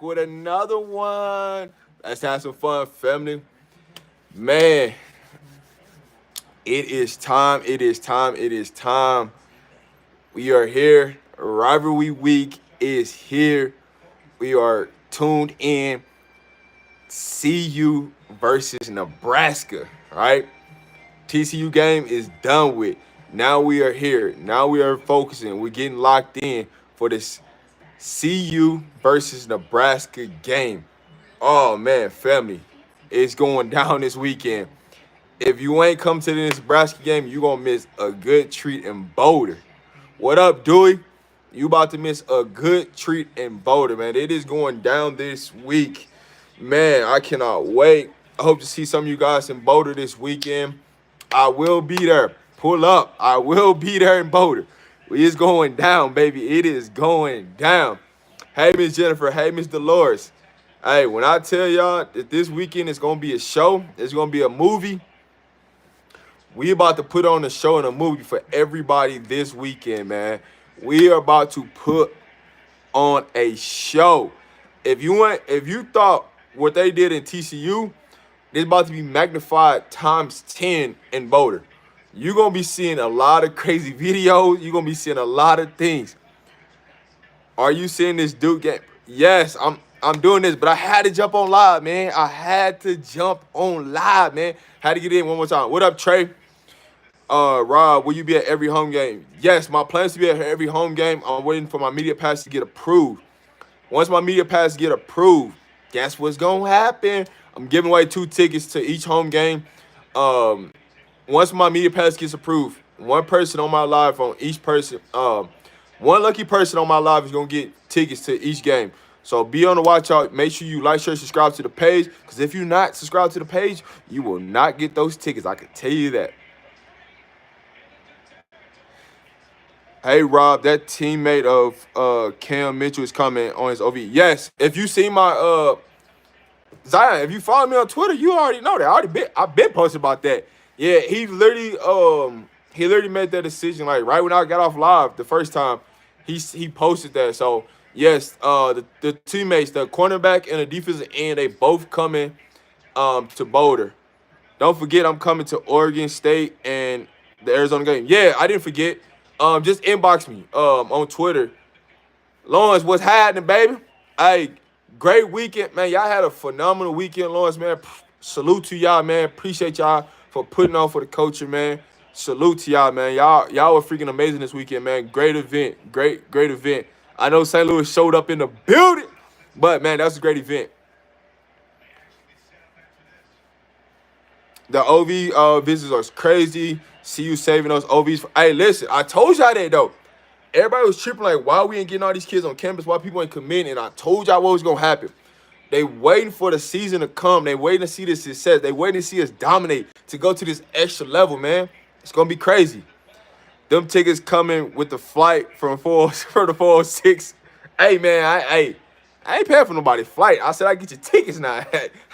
with another one. Let's have some fun, family. Man, it is time. It is time. It is time. We are here. Rivalry week is here. We are tuned in. CU versus Nebraska, right? TCU game is done with. Now we are here. Now we are focusing. We're getting locked in for this CU versus Nebraska game. Oh man, family, it's going down this weekend. If you ain't come to the Nebraska game, you gonna miss a good treat in Boulder. What up, Dewey? You about to miss a good treat in Boulder, man. It is going down this week. Man, I cannot wait. I hope to see some of you guys in Boulder this weekend. I will be there. Pull up. I will be there in Boulder. It's going down, baby. It is going down. Hey, Miss Jennifer. Hey, Miss Dolores. Hey, when I tell y'all that this weekend is going to be a show, it's going to be a movie, we about to put on a show and a movie for everybody this weekend, man. We are about to put on a show. If you thought what they did in TCU, it's about to be magnified times 10 in Boulder. You're gonna be seeing a lot of crazy videos. You're gonna be seeing a lot of things. Are you seeing this Duke game? Yes, I'm doing this, but I had to jump on live, man. I had to jump on live, man. Had to get in one more time. What up, Trey? Rob, will you be at every home game? Yes, my plans to be at every home game. I'm waiting for my media pass to get approved. Once my media pass get approved, guess what's gonna happen? I'm giving away 2 tickets to each home game. Once my media pass gets approved, one person on my live on each person, one lucky person on my live is gonna get tickets to each game. So be on the watch out. Make sure you like, share, subscribe to the page. Because if you're not subscribed to the page, you will not get those tickets. I can tell you that. Hey Rob, that teammate of Cam Mitchell is coming on his OV. Yes, if you see my Zion, if you follow me on Twitter, you already know that. I've been posting about that. Yeah, he literally made that decision like right when I got off live the first time. He posted that. So yes, the teammates, the cornerback and the defensive end, they both coming to Boulder. Don't forget, I'm coming to Oregon State and the Arizona game. Yeah, I didn't forget. Just inbox me on Twitter. Lawrence, what's happening, baby? Hey, great weekend, man. Y'all had a phenomenal weekend, Lawrence, man. Salute to y'all, man. Appreciate y'all for putting on for the culture, man. Salute to y'all, man. Y'all were freaking amazing this weekend, man. Great event. Great event. I know St. Louis showed up in the building, but, man, that was a great event. The OV visits are crazy. See you saving those OVs. Hey, listen, I told y'all that, though. Everybody was tripping like, why we ain't getting all these kids on campus? Why people ain't committing? And I told y'all what was going to happen. They waiting for the season to come. They waiting to see the success. They waiting to see us dominate to go to this extra level, man. It's going to be crazy. Them tickets coming with the flight from the 406. Hey, man, I ain't paying for nobody's flight. I said I get your tickets now.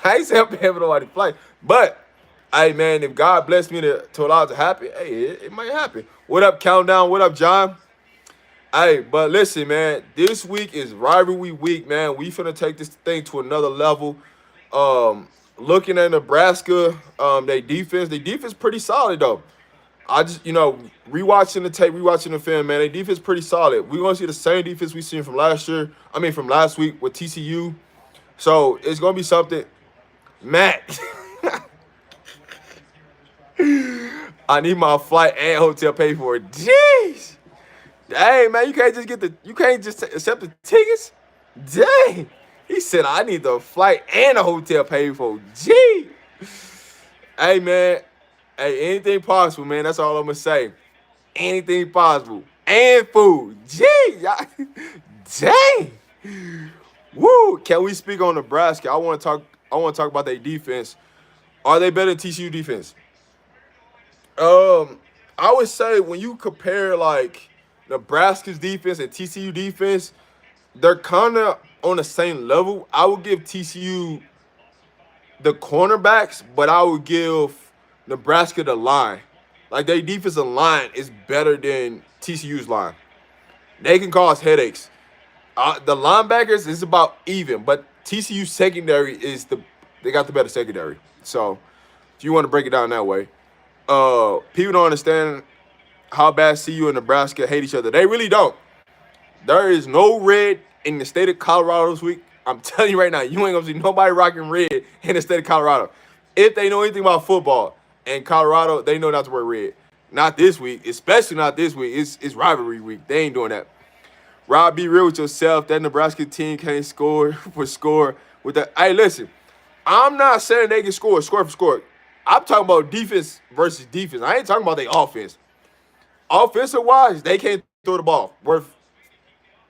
I ain't say I'm paying for nobody's flight. But, hey, man, if God bless me to allow it to happen, hey, it might happen. What up, Countdown? What up, John? Hey, but listen, man, this week is rivalry week, man. We finna take this thing to another level. Looking at Nebraska, their defense pretty solid, though. I just, rewatching the tape, rewatching the film, man, their defense pretty solid. We're going to see the same defense we seen from last week with TCU. So, it's going to be something. Matt. I need my flight and hotel paid for. Jeez. Hey, man, you can't just accept the tickets? Dang. He said, I need the flight and the hotel paid for. Gee. Hey, man. Hey, anything possible, man. That's all I'm going to say. Anything possible. And food. Gee. Dang. Woo. Can we speak on Nebraska? I want to talk about their defense. Are they better than TCU defense? I would say when you compare, like, Nebraska's defense and TCU defense, they're kind of on the same level. I would give TCU the cornerbacks, but I would give Nebraska the line. Like, their defensive line is better than TCU's line. They can cause headaches. The linebackers is about even, but TCU secondary they got the better secondary. So if you want to break it down that way, people don't understand how bad CU and Nebraska hate each other. They really don't. There is no red in the state of Colorado this week. I'm telling you right now, you ain't gonna see nobody rocking red in the state of Colorado. If they know anything about football and Colorado, they know not to wear red. Not this week, especially not this week. It's rivalry week. They ain't doing that. Rob, be real with yourself. That Nebraska team can't score for score with that. Hey, listen, I'm not saying they can score for score. I'm talking about defense versus defense. I ain't talking about their offense. Offensive wise, they can't throw the ball.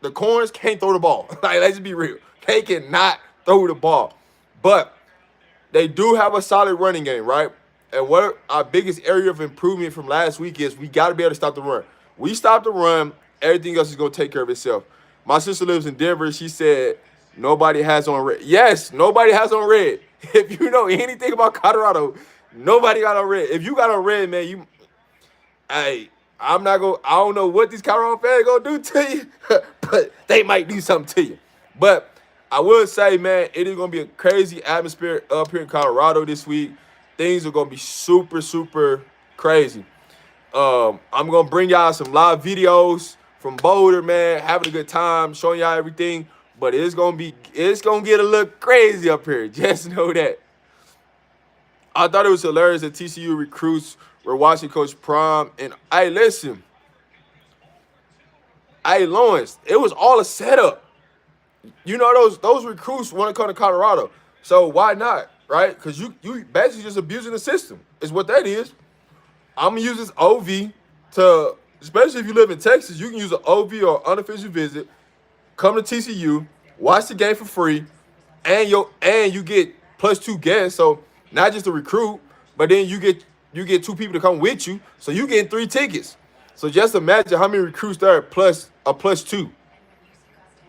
The Corns can't throw the ball. Like, let's be real. They cannot throw the ball. But they do have a solid running game, right? And what our biggest area of improvement from last week is we got to be able to stop the run. We stop the run, everything else is going to take care of itself. My sister lives in Denver. She said nobody has on red. Yes, nobody has on red. If you know anything about Colorado, nobody got on red. If you got on red, man, I don't know what these Colorado fans gonna do to you, but they might do something to you. But I will say, man, it is gonna be a crazy atmosphere up here in Colorado this week. Things are gonna be super, super crazy. I'm gonna bring y'all some live videos from Boulder, man, having a good time, showing y'all everything. But it's gonna get a little crazy up here. Just know that. I thought it was hilarious that TCU recruits were watching Coach Prime. And hey, listen. Hey, Lawrence, it was all a setup. You know, those recruits want to come to Colorado. So why not, right? Because you basically just abusing the system is what that is. I'm going to use this OV to, especially if you live in Texas, you can use an OV or unofficial visit, come to TCU, watch the game for free, and you get +2 guests. So not just a recruit, but then you get 2 people to come with you. So you getting 3 tickets. So just imagine how many recruits there plus a +2.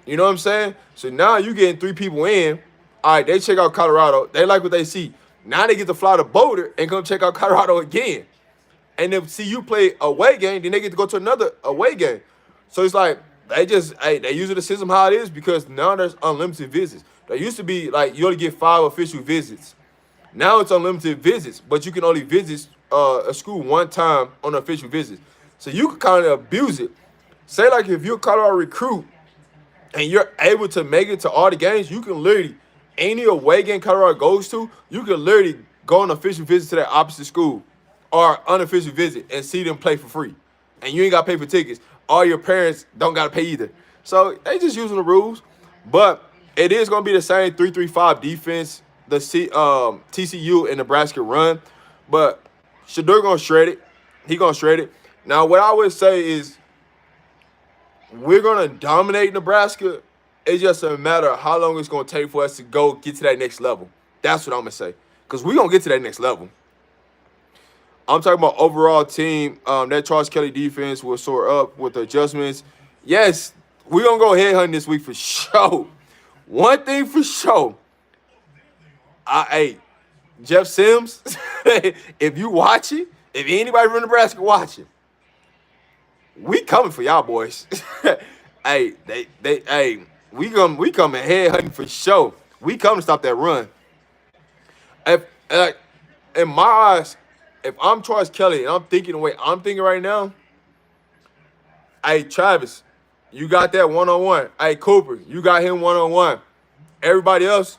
You know what I'm saying? So now you getting 3 people in. All right, they check out Colorado. They like what they see. Now they get to fly to Boulder and come check out Colorado again. And if CU play away game, then they get to go to another away game. So it's like they use the system how it is because now there's unlimited visits. There used to be like you only get 5 official visits. Now it's unlimited visits, but you can only visit a school 1 time on official visits. So you can kind of abuse it. Say like if you're a Colorado recruit and you're able to make it to all the games, you can literally, any away game Colorado goes to, you can literally go on an official visit to that opposite school or unofficial visit and see them play for free. And you ain't got to pay for tickets. All your parents don't got to pay either. So they just using the rules. But it is going to be the same 3-3-5 defense the TCU and Nebraska run. But Shedeur going to shred it. He going to shred it. Now, what I would say is we're going to dominate Nebraska. It's just a matter of how long it's going to take for us to get to that next level. That's what I'm going to say. Because we're going to get to that next level. I'm talking about overall team. That Charles Kelly defense will soar up with adjustments. Yes, we're going to go headhunting this week for sure. One thing for sure. Hey, Jeff Sims, if you watching, if anybody from Nebraska watching, we coming for y'all boys. Hey, we coming headhunting for sure. We come to stop that run. In my eyes, if I'm Charles Kelly and I'm thinking the way I'm thinking right now, hey, Travis, you got that one-on-one. Hey, Cooper, you got him one-on-one. Everybody else,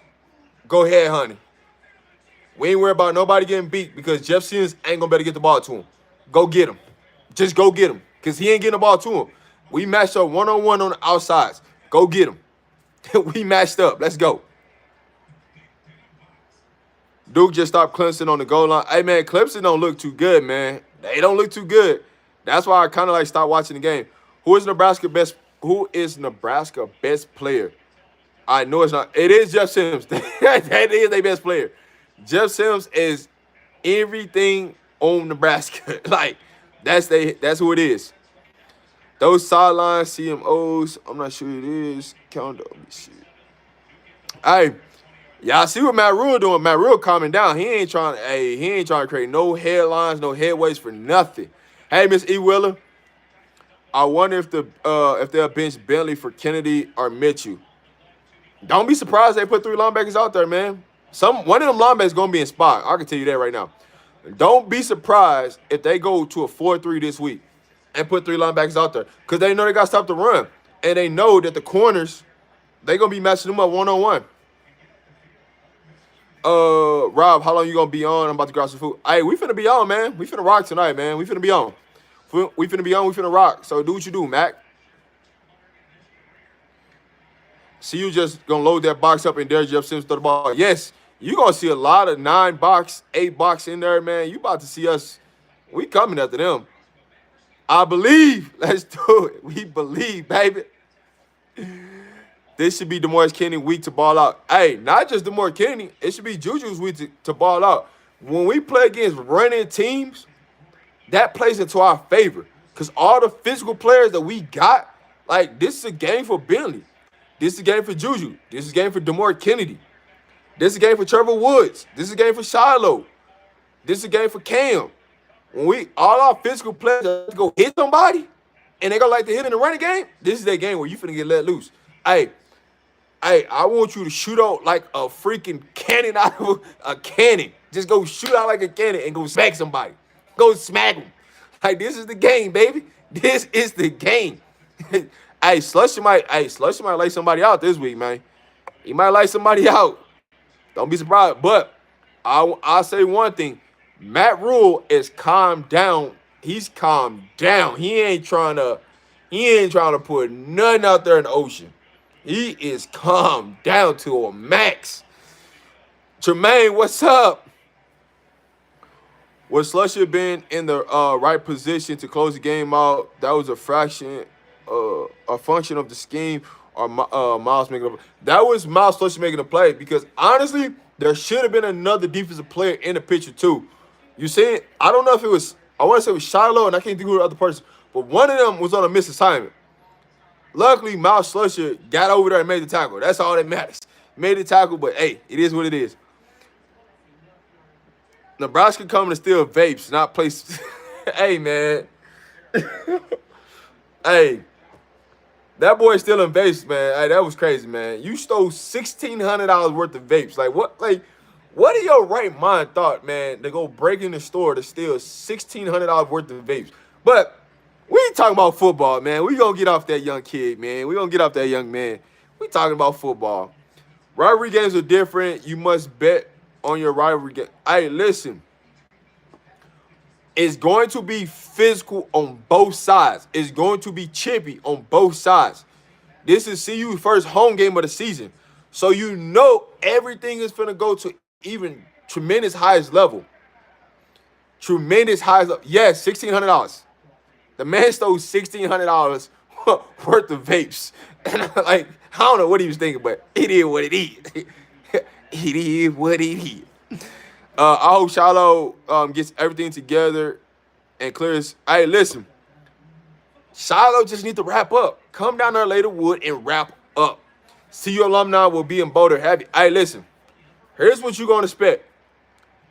go ahead, honey. We ain't worried about nobody getting beat because Jeff Sims ain't going to better get the ball to him. Go get him. Just go get him because he ain't getting the ball to him. We matched up one-on-one on the outsides. Go get him. We matched up. Let's go. Duke just stopped Clemson on the goal line. Hey, man, Clemson don't look too good, man. They don't look too good. That's why I kind of like stopped watching the game. Who is Nebraska best player? I know it's not. It is Jeff Sims. That is their best player. Jeff Sims is everything on Nebraska. Like, that's who it is. Those sideline CMOs, I'm not sure who it is. Count up. Let me see. Hey, y'all see what Matt Rule doing? Matt Rule calming down. He ain't trying to create no headlines, no headways for nothing. Hey, Miss E. Willer. I wonder if they'll bench Bentley for Kennedy or Mitchell. Don't be surprised they put three linebackers out there, man. One of them linebackers gonna be in spot. I can tell you that right now. Don't be surprised if they go to a 4-3 this week and put three linebackers out there because they know they got to stop the run and they know that the corners they gonna be matching them up 1-on-1. Rob, how long you gonna be on? I'm about to grab some food. Hey, we finna be on, man. We finna rock tonight, man. We finna be on. We finna be on. We finna rock. So do what you do, Mac. See you just gonna load that box up and there's Jeff Sims throw the ball. Yes, you gonna see a lot of 9-box, 8-box in there, man. You about to see us. We coming after them. I believe. Let's do it. We believe, baby. This should be DeMarcus Kenny week to ball out. Hey, not just DeMarcus Kenny. It should be Juju's week to ball out. When we play against running teams, that plays into our favor. Because all the physical players that we got, like, this is a game for Bentley. This is a game for Juju. This is a game for DeMarcus Kennedy. This is a game for Trevor Woods. This is a game for Shiloh. This is a game for Cam. When all our physical players go hit somebody, and they gonna like to hit in the running game, this is that game where you finna get let loose. Hey, I want you to shoot out like a freaking cannon out of a cannon. Just go shoot out like a cannon and go smack somebody. Go smack them. Like, this is the game, baby. This is the game. Hey, Slushy might lay somebody out this week, man. He might lay somebody out. Don't be surprised. But I'll say one thing. Matt Rule is calmed down. He's calmed down. He ain't trying to put nothing out there in the ocean. He is calmed down to a max. Tremaine, what's up? Would Slushy been in the right position to close the game out? That was a function of the scheme, or Miles making a. That was Miles Slushy making a play because honestly, there should have been another defensive player in the picture too. You see it? I don't know if it was. I want to say it was Shiloh, and I can't think who the other person. But one of them was on a missed assignment. Luckily, Miles Slusher got over there and made the tackle. That's all that matters. Made the tackle, but hey, it is what it is. Nebraska coming to steal vapes, not place. Hey, man. Hey, that boy stealing vapes, man. Hey, that was crazy, man. You stole $1,600 worth of vapes. Like, what in your right mind thought, man, to go break in the store to steal $1,600 worth of vapes? But we ain't talking about football, man. We gonna get off that young kid, man. We gonna get off that young man. We talking about football. Rivalry games are different. You must bet on your rivalry game. Hey, listen. It's going to be physical on both sides. It's going to be chippy on both sides. This is CU's first home game of the season. So you know everything is going to go to even tremendous highest level. Tremendous highest level. Yes, $1,600. The man stole $1,600 worth of vapes. And I'm like, I don't know what he was thinking, but it is what it is. It is what it is. I hope Shiloh gets everything together and clears. Hey, listen. Shiloh just need to wrap up. Come down there later, Wood, and wrap up. CU alumni will be in Boulder happy. Hey, listen. Here's what you're going to expect.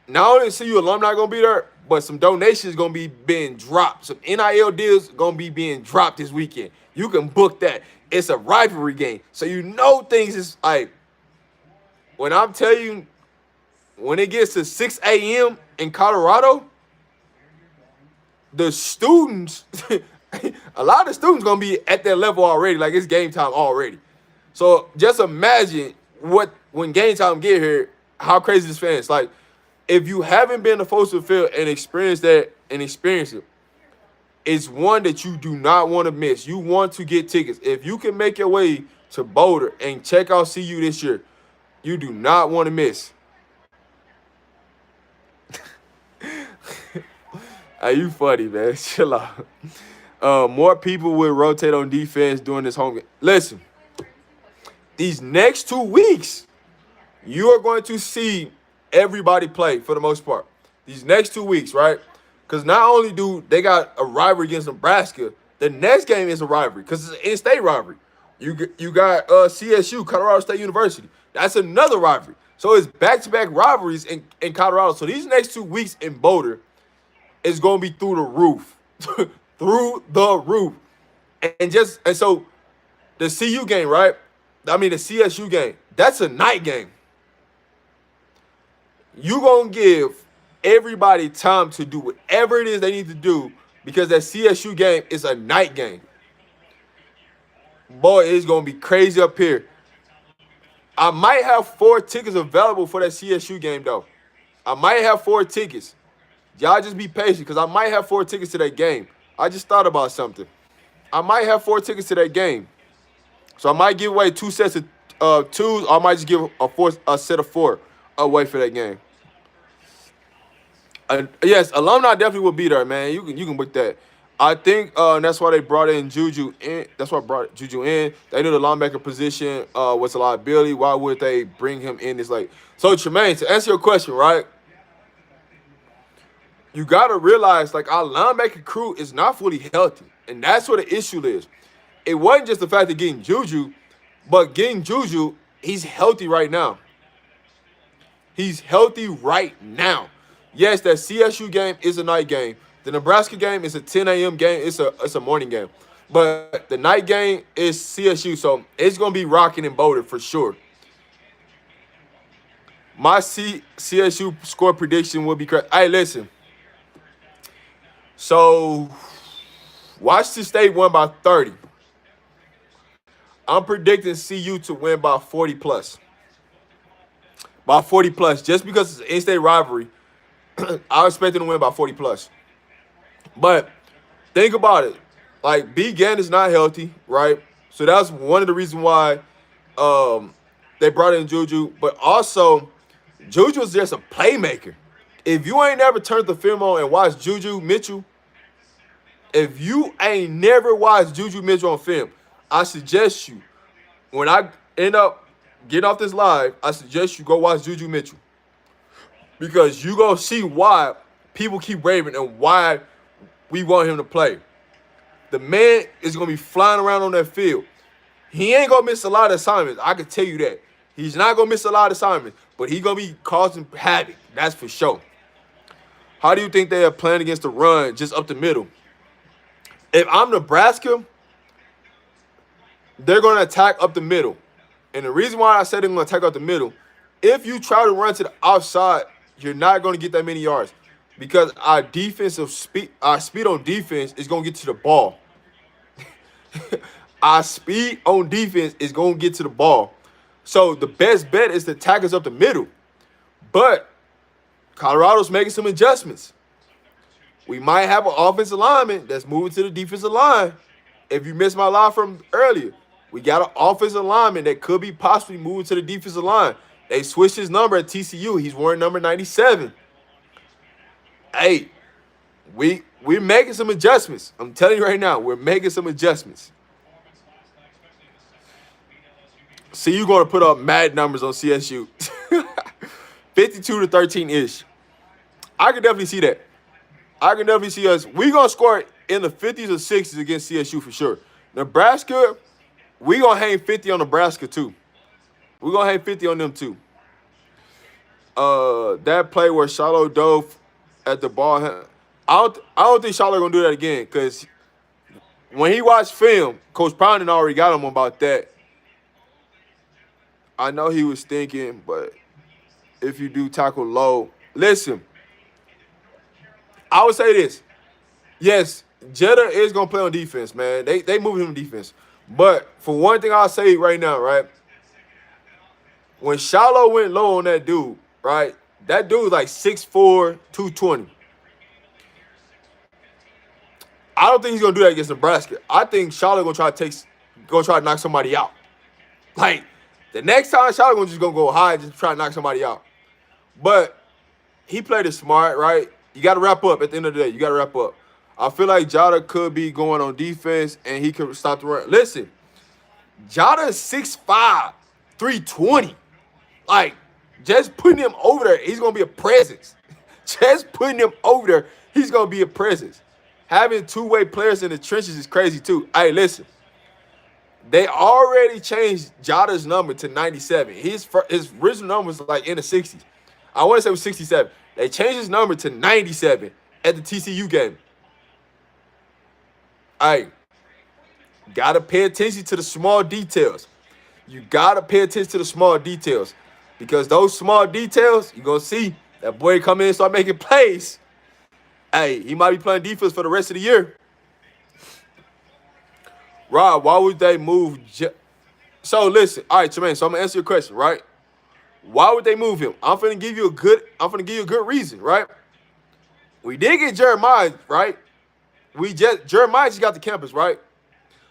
Not only is CU alumni going to be there, but some donations going to be being dropped. Some NIL deals going to be being dropped this weekend. You can book that. It's a rivalry game. So you know things is like, when I'm telling you, when it gets to 6 a.m. in Colorado, the students, a lot of the students going to be at that level already. Like, it's game time already. So just imagine when game time get here, how crazy this fan is. Like, if you haven't been to Folsom Field and experienced it, it's one that you do not want to miss. You want to get tickets. If you can make your way to Boulder and check out CU this year, you do not want to miss. Are you funny, man? Chill out. More people will rotate on defense during this home game. Listen, these next 2 weeks, you are going to see everybody play for the most part. These next 2 weeks, right? Because not only do they got a rivalry against Nebraska, the next game is a rivalry because it's an in-state rivalry. You got CSU, Colorado State University. That's another rivalry. So it's back-to-back rivalries in Colorado. So these next 2 weeks in Boulder is going to be through the roof. Through the roof. And so the CU game, right? I mean the CSU game. That's a night game. You gonna give everybody time to do whatever it is they need to do because that CSU game is a night game. Boy, it's gonna be crazy up here. I might have 4 tickets available for that CSU game though. I might have 4 tickets. Y'all just be patient because I might have 4 tickets to that game. I just thought about something. I might have 4 tickets to that game. So I might give away 2 sets of twos, or I might just give a set of 4 away for that game. Yes, alumni definitely will be there, man. You can book that. I think that's why they brought in Juju in. That's why I brought Juju in. They knew the linebacker position was a liability. Why would they bring him in? It's like so. Tremaine, to answer your question, right? You gotta realize like our linebacker crew is not fully healthy, and that's what the issue is. It wasn't just the fact of getting Juju, but getting Juju, he's healthy right now. He's healthy right now. Yes, that CSU game is a night game. The Nebraska game is a 10 a.m. game. It's a morning game. But the night game is CSU, so it's gonna be rocking in Boulder for sure. My CSU score prediction will be correct. Hey, listen. So Washington State won by 30. I'm predicting CU to win by 40 plus. By 40 plus, just because it's an in-state rivalry. I expect them to win by 40 plus. But think about it. Like, B. Gann is not healthy, right? So that's one of the reasons why they brought in Juju. But also, Juju is just a playmaker. If you ain't never turned the film on and watched Juju Mitchell, if you ain't never watched Juju Mitchell on film, I suggest you, when I end up getting off this live, I suggest you go watch Juju Mitchell. Because you gonna see why people keep raving and why we want him to play. The man is gonna be flying around on that field. He ain't gonna miss a lot of assignments. I can tell you that. He's not gonna miss a lot of assignments, but he's gonna be causing havoc. That's for sure. How do you think they are playing against the run just up the middle? If I'm Nebraska, they're gonna attack up the middle. And the reason why I said they're gonna attack up the middle, if you try to run to the outside, you're not going to get that many yards because our speed on defense is going to get to the ball. Our speed on defense is going to get to the ball. So the best bet is to attack us up the middle. But Colorado's making some adjustments. We might have an offensive lineman that's moving to the defensive line. If you missed my line from earlier, we got an offensive lineman that could be possibly moving to the defensive line. They switched his number at TCU. He's wearing number 97. Hey, we're making some adjustments. I'm telling you right now, we're making some adjustments. See, you're going to put up mad numbers on CSU. 52 to 13-ish. I can definitely see that. I can definitely see us. We're going to score in the 50s or 60s against CSU for sure. Nebraska, we're going to hang 50 on Nebraska too. We're going to hang 50 on them too. That play where Shiloh dove at the ball, I don't think Shiloh going to do that again because when he watched film, Coach Poundon already got him about that. I know he was thinking, but if you do tackle low, listen, I would say this. Yes, Jetta is going to play on defense, man. They moving him on defense. But for one thing I'll say right now, right, when Shiloh went low on that dude, right, that dude's like 6'4", 220. I don't think he's going to do that against Nebraska. I think Shiloh going to try to knock somebody out. Like, the next time Shiloh just going to go high and just try to knock somebody out. But he played it smart, right? You got to wrap up at the end of the day. You got to wrap up. I feel like Jada could be going on defense and he could stop the run. Listen, Jada is 6'5", 320. Like, just putting him over there, he's going to be a presence. Just putting him over there, he's going to be a presence. Having two-way players in the trenches is crazy, too. Hey, listen. They already changed Jada's number to 97. His original number was like in the 60s. I want to say it was 67. They changed his number to 97 at the TCU game. Hey, Gotta pay attention to the small details. You gotta pay attention to the small details. Because those small details, you're gonna see that boy come in and start making plays. Hey, he might be playing defense for the rest of the year. Rob, why would they move? So listen, all right, Tremaine. So I'm gonna answer your question, right? Why would they move him? I'm gonna give you a good reason, right? We did get Jeremiah, right? Jeremiah just got to campus, right?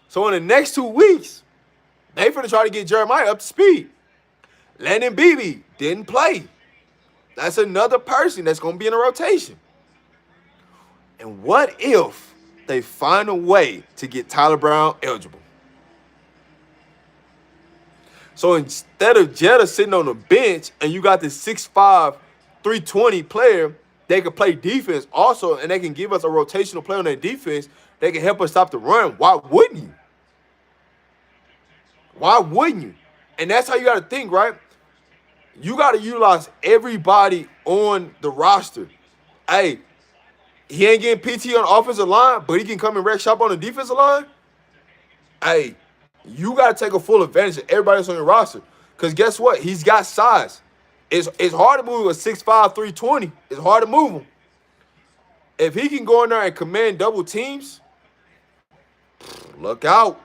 So in the next 2 weeks, they finna try to get Jeremiah up to speed. Landon Beebe didn't play. That's another person that's gonna be in a rotation. And what if they find a way to get Tyler Brown eligible? So instead of Jetta sitting on the bench and you got this 6'5", 320 player, they can play defense also, and they can give us a rotational play on their defense. They can help us stop the run. Why wouldn't you? Why wouldn't you? And that's how you got to think, right? You got to utilize everybody on the roster. Hey, he ain't getting PT on the offensive line, but he can come and wreck shop on the defensive line. Hey, you got to take a full advantage of everybody that's on your roster. Because guess what? He's got size. It's hard to move a 6'5", 320. It's hard to move him. If he can go in there and command double teams, look out.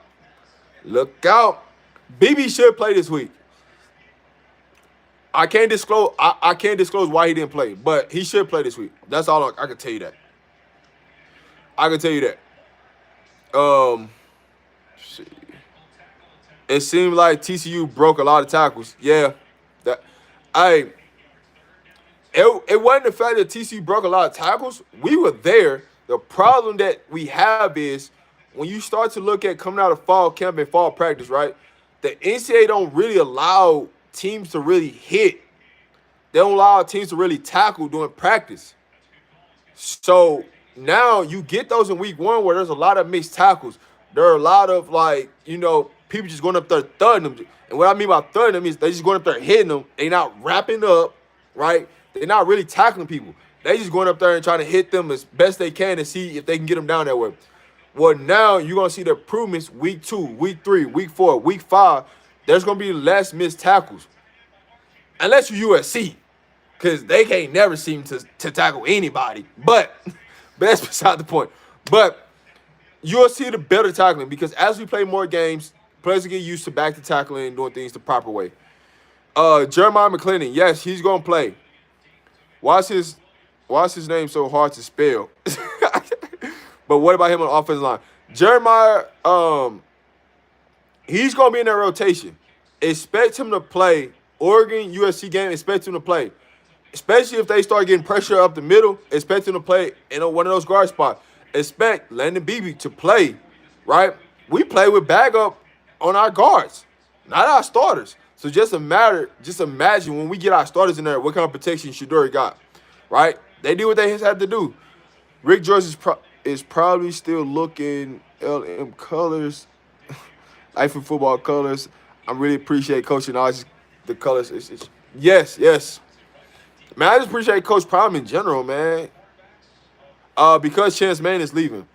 Look out. BB should play this week. I can't disclose why he didn't play, but he should play this week. That's all I can tell you that. I can tell you that. Let's see. It seemed like TCU broke a lot of tackles. Yeah. It wasn't the fact that TCU broke a lot of tackles. We were there. The problem that we have is when you start to look at coming out of fall camp and fall practice, right? The NCAA don't really allow teams to really hit. They don't allow teams to really tackle during practice. So now you get those in week one where there's a lot of mixed tackles. There are a lot of, people just going up there thudding them. And what I mean by thudding them is they just going up there hitting them. They not wrapping up, right? They're not really tackling people. They just going up there and trying to hit them as best they can to see if they can get them down that way. Well, now you're going to see the improvements week 2, week 3, week 4, week 5. There's going to be less missed tackles. Unless you're USC, because they can't never seem to tackle anybody. But that's beside the point. But you'll see the better tackling because as we play more games, players get used to back to tackling and doing things the proper way. Jeremiah McClendon, yes, he's going to play. Why is his name so hard to spell? But what about him on the offensive line? Jeremiah, he's going to be in that rotation. Expect him to play. Oregon, USC game, expect him to play. Especially if they start getting pressure up the middle, expect him to play in one of those guard spots. Expect Landon Beebe to play, right? We play with bag up on our guards, not our starters. So just imagine when we get our starters in there, what kind of protection Shaduri got, right? They do what they had to do. Rick George is probably still looking LM colors, life in football colors. I really appreciate Coach and all the colors. Yes. Man, I just appreciate Coach Prime in general, man. Because Chance Mann is leaving.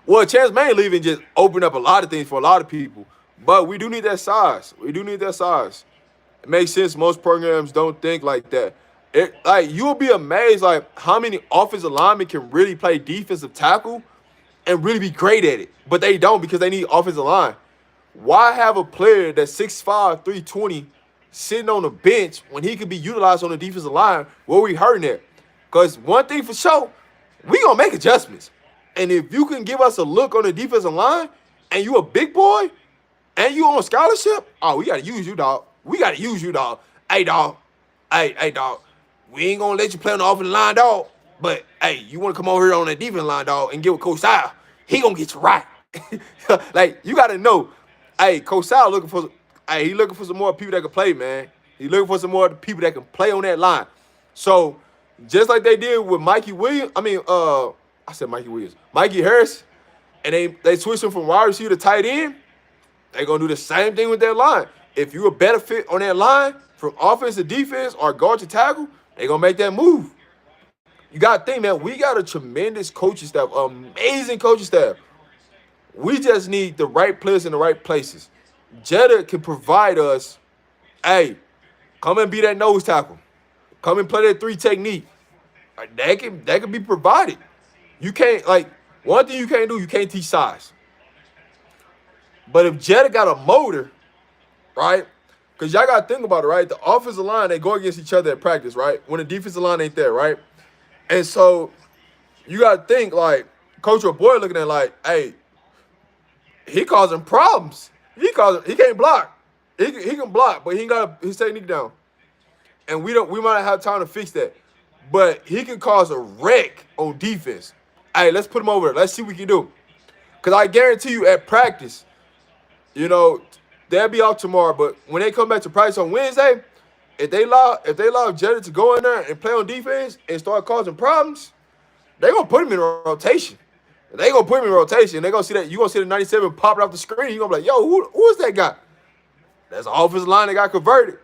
Well, Chance Mann leaving just opened up a lot of things for a lot of people. But we do need that size. It makes sense. Most programs don't think like that. You'll be amazed how many offensive linemen can really play defensive tackle and really be great at it. But they don't because they need offensive line. Why have a player that's 6'5", 320 sitting on the bench when he could be utilized on the defensive line? Where we hurting at? Because one thing for sure, we going to make adjustments. And if you can give us a look on the defensive line and you a big boy and you on scholarship, oh, we got to use you, dog. Hey, dog. Hey, dog. We ain't going to let you play on the offensive line, dog. But, hey, you want to come over here on that defensive line, dog, and get with Coach Sal. He going to get you right. You got to know. Hey, Coach Sal looking for some more people that can play, man. He looking for some more people that can play on that line. So, just like they did with Mikey Harris, and they switched him from wide receiver to tight end, they're going to do the same thing with that line. If you're a better fit on that line from offense to defense or guard to tackle, they're going to make that move. You got to think, man, we got a tremendous coaching staff, amazing coaching staff. We just need the right players in the right places. Jetta can provide us, hey, come and be that nose tackle. Come and play that three technique. That can be provided. You can't like one thing you can't do, you can't teach size. But if Jetta got a motor, right? Because y'all gotta think about it, right? The offensive line, they go against each other at practice, right? When the defensive line ain't there, right? And so you gotta think like Coach Boy looking at like, hey, he causing problems. He can't block. He can block, but he ain't got his technique down. And we might not have time to fix that. But he can cause a wreck on defense. Hey, let's put him over there. Let's see what we can do. Because I guarantee you at practice, you know, they'll be out tomorrow. But when they come back to practice on Wednesday, if they allow Jetta to go in there and play on defense and start causing problems, they're gonna put him in rotation. They gonna put him in rotation. They gonna see that you gonna see the 97 popping off the screen. You gonna be like, yo, who is that guy? That's the offensive line that got converted.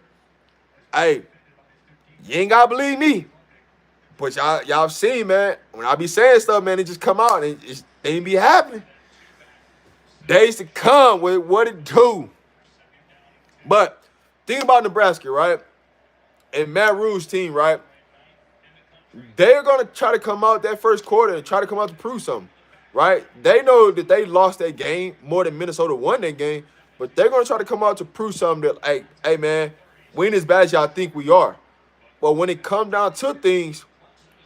Hey, you ain't gotta believe me. But y'all seen, man, when I be saying stuff, man, it just come out and they ain't be happening. Days to come with what it do. But think about Nebraska, right? And Matt Rule's team, right? They're gonna try to come out that first quarter and try to come out to prove something, right? They know that they lost that game more than Minnesota won that game, but they're gonna try to come out to prove something that, hey man, we ain't as bad as y'all think we are. But when it comes down to things,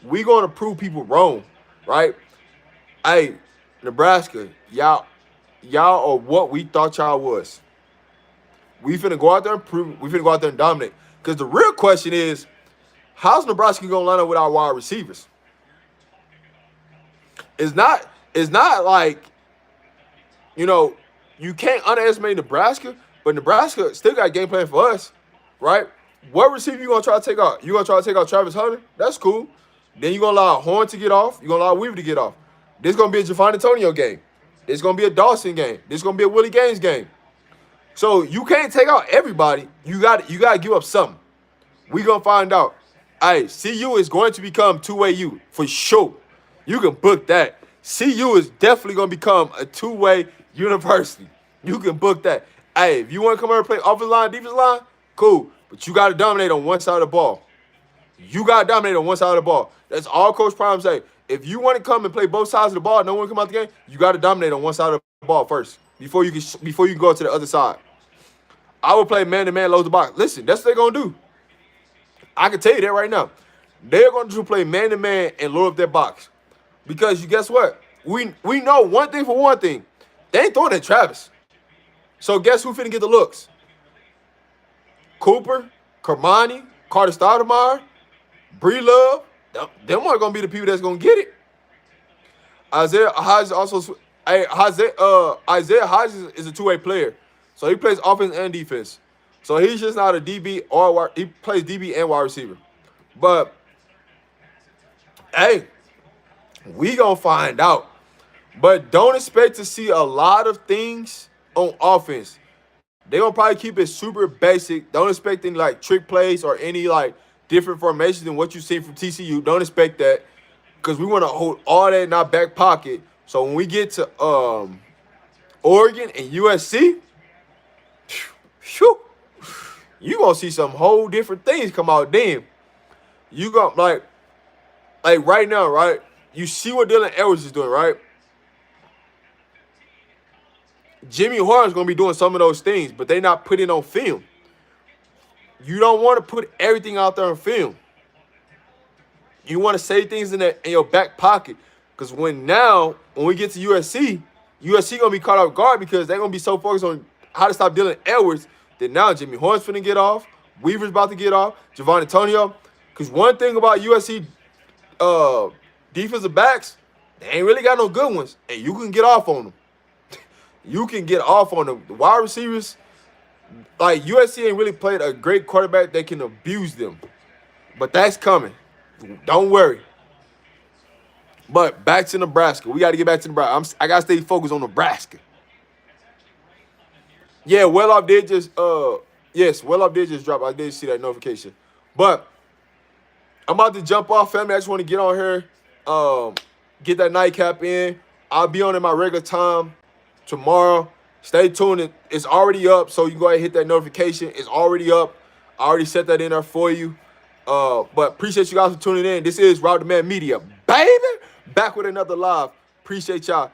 we gonna prove people wrong, right? Hey, Nebraska, y'all are what we thought y'all was. We finna go out there and prove. We finna go out there and dominate. Because the real question is, how's Nebraska gonna line up with our wide receivers? It's not like, you know, you can't underestimate Nebraska, but Nebraska still got a game plan for us, right? What receiver you gonna try to take out? You gonna try to take out Travis Hunter? That's cool. Then you gonna allow Horn to get off. You gonna allow Weaver to get off. This gonna be a Javon Antonio game. This gonna be a Dawson game. This gonna be a Willie Gaines game. So you can't take out everybody. You got to give up something. We gonna find out. Hey, CU is going to become two-way U for sure. You can book that. CU is definitely gonna become a two-way university. You can book that. Hey, if you want to come over and play offensive line, defensive line, cool. But you got to dominate on one side of the ball. You got to dominate on one side of the ball. That's all Coach Prime say. If you want to come and play both sides of the ball, no one come out the game, you got to dominate on one side of the ball first before you can go to the other side. I would play man-to-man, load the box. Listen, that's what they're going to do. I can tell you that right now. They're going to play man-to-man and load up their box. Because you guess what? We know one thing for one thing. They ain't throwing at Travis. So guess who finna get the looks? Cooper, Kermani, Carter Stoudemire, Bree Love. Them are going to be the people that's going to get it. Isaiah Hodges also. Isaiah Hodges is a two-way player. So he plays offense and defense. So he's just not a DB or he plays DB and wide receiver. But, hey, we going to find out. But don't expect to see a lot of things on offense. They're going to probably keep it super basic. Don't expect any, like, trick plays or any, like, different formations than what you see from TCU. Don't expect that because we want to hold all that in our back pocket. So when we get to Oregon and USC, you going to see some whole different things come out then. You got, like right now, right? You see what Dylan Edwards is doing, right? Jimmy Horn's going to be doing some of those things, but they're not putting on film. You don't want to put everything out there on film. You want to say things in your back pocket. Because when we get to USC going to be caught off guard because they're going to be so focused on how to stop Dylan Edwards that now Jimmy Horn's finna get off. Weaver's about to get off. Javon Antonio. Because one thing about USC defensive backs, they ain't really got no good ones. And you can get off on them. You can get off on them. The wide receivers, like USC ain't really played a great quarterback that can abuse them. But that's coming. Don't worry. But back to Nebraska. We got to get back to Nebraska. I got to stay focused on Nebraska. Yeah, Welloff did just drop. I did see that notification. But I'm about to jump off, family. I just want to get on here, get that nightcap in. I'll be on in my regular time. tomorrow. Stay tuned. It's already up, so you can go ahead and hit that notification. It's already up. I already set that in there for you. But appreciate you guys for tuning in. This is Route the Man Media, baby. Back with another live. Appreciate y'all.